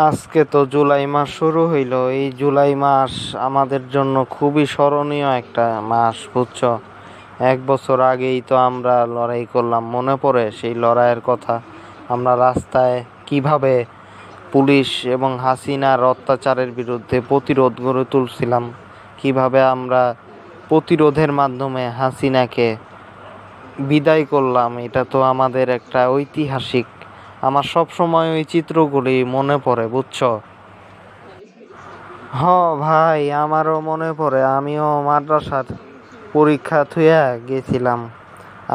আজকে তো জুলাই মাস শুরু হইল। এই জুলাই মাস আমাদের জন্য খুবই স্মরণীয় একটা মাস, বুঝছো? 1 বছর আগেই তো আমরা লড়াই করলাম, মনে পড়ে সেই লড়াইয়ের কথা? আমরা রাস্তায় কিভাবে পুলিশ এবং হাসিনার অত্যাচারের বিরুদ্ধে প্রতিরোধ গড়ে তুলছিলাম, কিভাবে আমরা প্রতিরোধের মাধ্যমে হাসিনাকে বিদায় করলাম। এটা তো আমাদের একটা ঐতিহাসিক। আমার সব সময় ওই চিত্রগুলি মনে পড়ে, বুঝছো? ভাই, আমারও মনে পড়ে। আমিও মাদ্রাসার পরীক্ষা থুয়া গেছিলাম।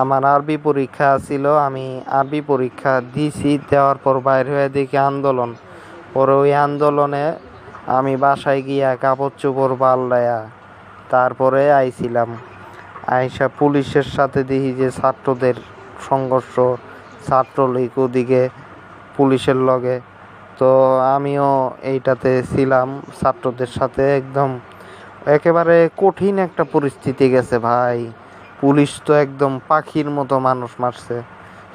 আমার আরবি পরীক্ষা ছিল, আমি আরবি পরীক্ষা দিছি। দেওয়ার পর বাইর হয়ে দেখি আন্দোলন। পরে ওই আন্দোলনে আমি বাসায় গিয়া কাপড় চোপড় পাল্টায়া তারপরে আইছিলাম। আইসা পুলিশের সাথে দেখি যে ছাত্রদের সংঘর্ষ, ছাত্রলীগ ওদিকে পুলিশের লগে। তো আমিও এইটাতে ছিলাম ছাত্রদের সাথে। একদম একেবারে কঠিন একটা পরিস্থিতি গেছে ভাই। পুলিশ তো একদম পাখির মতো মানুষ মারছে।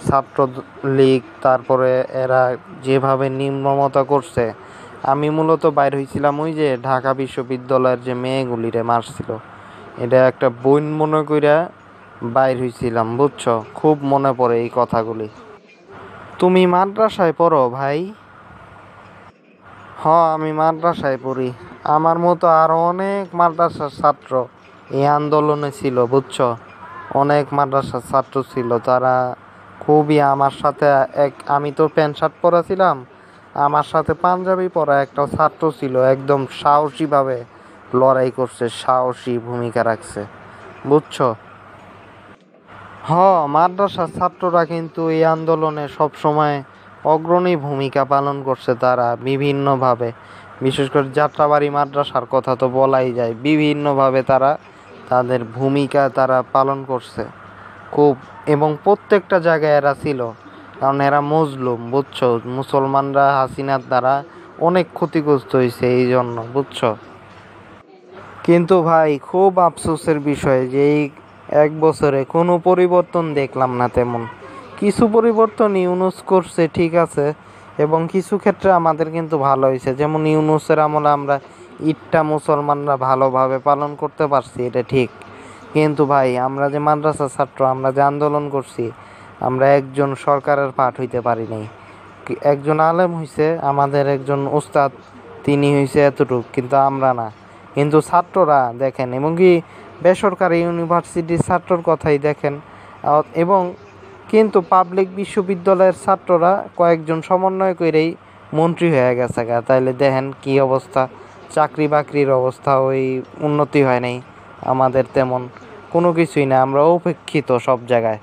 ছাত্রলীগ তারপরে এরা যেভাবে নির্মমতা করছে। আমি মূলত বাইর হয়েছিলাম ওই যে ঢাকা বিশ্ববিদ্যালয়ের যে মেয়েগুলিরে মারছিল, এটা একটা বইন মনে কইরা বাইর হইছিলাম, বুঝছো? খুব মনে পড়ে এই কথাগুলি। তুমি মাদ্রাসায় পড়ো ভাই? আমি মাদ্রাসায় পড়ি। আমার মতো আরো অনেক মাদ্রাসার ছাত্র এই আন্দোলনে ছিল, বুঝছো? অনেক মাদ্রাসার ছাত্র ছিল, তারা খুবই আমার সাথে আমি তো প্যান্ট শার্ট পরা ছিলাম, আমার সাথে পাঞ্জাবি পরা একটা ছাত্র ছিল, একদম সাহসীভাবে লড়াই করছে, সাহসী ভূমিকা রাখছে, বুঝছো? মাদ্রাসার ছাত্ররা কিন্তু এই আন্দোলনে সবসময় অগ্রণী ভূমিকা পালন করছে। তারা বিভিন্নভাবে, বিশেষ করে যাত্রাবাড়ি মাদ্রাসার কথা তো বলাই যায়, বিভিন্নভাবে তারা তাদের ভূমিকা তারা পালন করছে খুব। এবং প্রত্যেকটা জায়গায় এরা ছিল, কারণ এরা মজলুম, বুঝছো? মুসলমানরা হাসিনার দ্বারা অনেক ক্ষতিগ্রস্ত হয়েছে এই জন্য, বুঝছো? কিন্তু ভাই, খুব আফসোসের বিষয় যে এই 1 বছরে কোনো পরিবর্তন দেখলাম না তেমন। কিছু পরিবর্তন ইউনুস করছে, ঠিক আছে, এবং কিছু ক্ষেত্রে আমাদের কিন্তু ভালো হয়েছে। যেমন ইউনুসের আমলে আমরা ঈদটা মুসলমানরা ভালোভাবে পালন করতে পারছি, এটা ঠিক। কিন্তু ভাই, আমরা যে মাদ্রাসা ছাত্র, আমরা যে আন্দোলন করছি, আমরা একজন সরকারের পাঠ হইতে পারি নাই। একজন আলেম হইছে, আমাদের একজন উস্তাদ, তিনি হইছে এতটুক, কিন্তু আমরা না। কিন্তু ছাত্ররা দেখেন, এবং কি বেসরকারি ইউনিভার্সিটির ছাত্রর কথাই দেখেন। এবং কিন্তু পাবলিক বিশ্ববিদ্যালয়ের ছাত্ররা কয়েকজন সমন্বয় করেই মন্ত্রী হয়ে গেছে গা। তাইলে দেখেন কি অবস্থা। চাকরি বাকরির অবস্থা ওই উন্নতি হয় নাই আমাদের তেমন কোনো কিছুই না, আমরা উপেক্ষিত সব জায়গায়।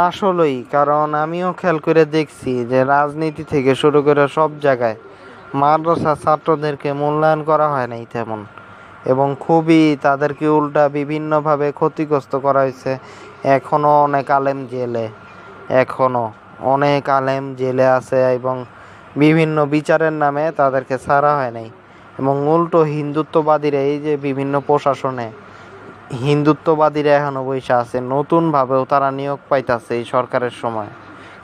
আসলেই, কারণ আমিও খেয়াল করে দেখছি যে রাজনীতি থেকে শুরু করে সব জায়গায় মাদ্রাসা ছাত্রদেরকে মূল্যায়ন করা হয় নাই তেমন, এবং খুবই তাদেরকে উল্টা বিভিন্নভাবে ক্ষতিগ্রস্ত করা হয়েছে। এখনও অনেক আলেম জেলে, এখনও অনেক আলেম জেলে আছে, এবং বিভিন্ন বিচারের নামে তাদেরকে ছাড়া হয় নাই। এবং উল্টো হিন্দুত্ববাদীরা, এই যে বিভিন্ন প্রশাসনে হিন্দুত্ববাদীরা এখনও বসে আছে, নতুনভাবেও তারা নিয়োগ পাইতেছে এই সরকারের সময়,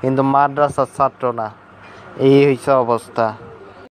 কিন্তু মাদ্রাসার ছাত্র না। এই হইছে অবস্থা।